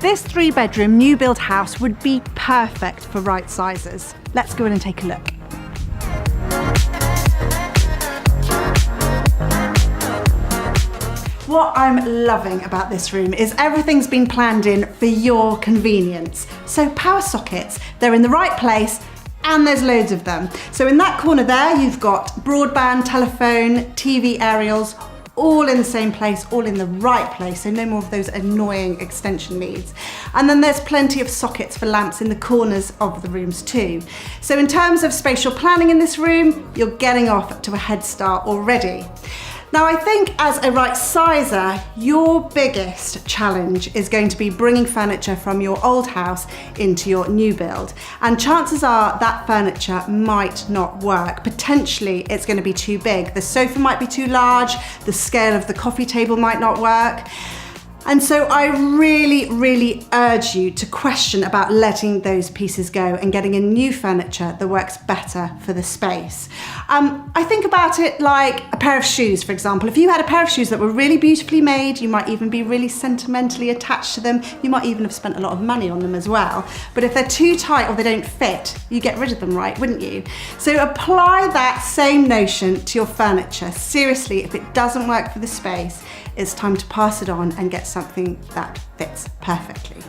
This 3-bedroom new build house would be perfect for right sizes. Let's go in and take a look. What I'm loving about this room is everything's been planned in for your convenience. So power sockets, they're in the right place and there's loads of them. So in that corner there, you've got broadband, telephone, TV aerials, all in the same place, all in the right place, so no more of those annoying extension leads. And then there's plenty of sockets for lamps in the corners of the rooms too. So in terms of spatial planning in this room, you're getting off to a head start already. Now I think as a right sizer, your biggest challenge is going to be bringing furniture from your old house into your new build. And chances are that furniture might not work. Potentially it's going to be too big. The sofa might be too large, the scale of the coffee table might not work. And so I really urge you to question about letting those pieces go and getting a new furniture that works better for the space. I think about it like a pair of shoes, for example. If you had a pair of shoes that were really beautifully made, you might even be really sentimentally attached to them. You might even have spent a lot of money on them as well. But if they're too tight or they don't fit, you get rid of them, right, wouldn't you? So apply that same notion to your furniture. Seriously, if it doesn't work for the space, it's time to pass it on and get something that fits perfectly.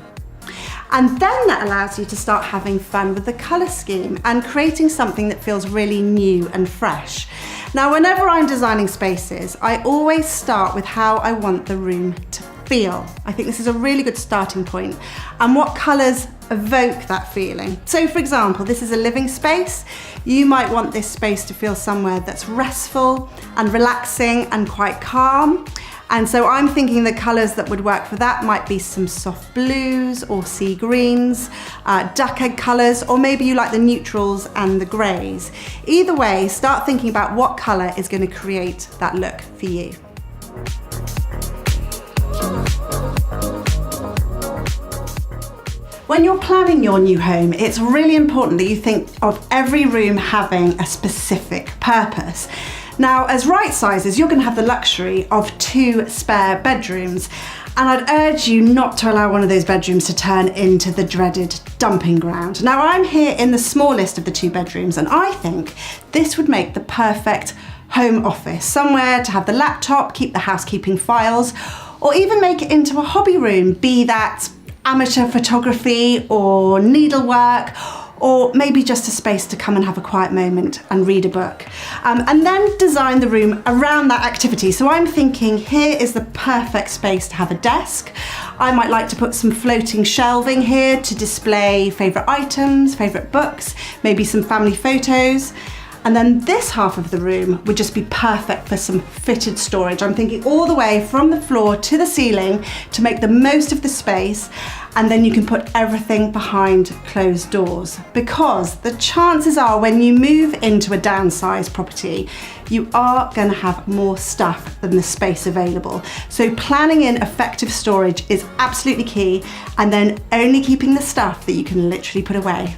And then that allows you to start having fun with the colour scheme and creating something that feels really new and fresh. Now, whenever I'm designing spaces, I always start with how I want the room to feel. I think this is a really good starting point, and what colours evoke that feeling. So for example, this is a living space. You might want this space to feel somewhere that's restful and relaxing and quite calm. And so I'm thinking the colours that would work for that might be some soft blues or sea greens, duck egg colours, or maybe you like the neutrals and the greys. Either way, start thinking about what colour is going to create that look for you. When you're planning your new home, it's really important that you think of every room having a specific purpose. Now, as right sizes, you're going to have the luxury of 2 spare bedrooms, and I'd urge you not to allow one of those bedrooms to turn into the dreaded dumping ground. Now, I'm here in the smallest of the 2 bedrooms, and I think this would make the perfect home office, somewhere to have the laptop, keep the housekeeping files, or even make it into a hobby room, be that amateur photography or needlework, or maybe just a space to come and have a quiet moment and read a book. And then design the room around that activity. So I'm thinking here is the perfect space to have a desk. I might like to put some floating shelving here to display favourite items, favourite books, maybe some family photos. And then this half of the room would just be perfect for some fitted storage. I'm thinking all the way from the floor to the ceiling to make the most of the space, and then you can put everything behind closed doors, because the chances are when you move into a downsized property, you are going to have more stuff than the space available. So planning in effective storage is absolutely key, and then only keeping the stuff that you can literally put away.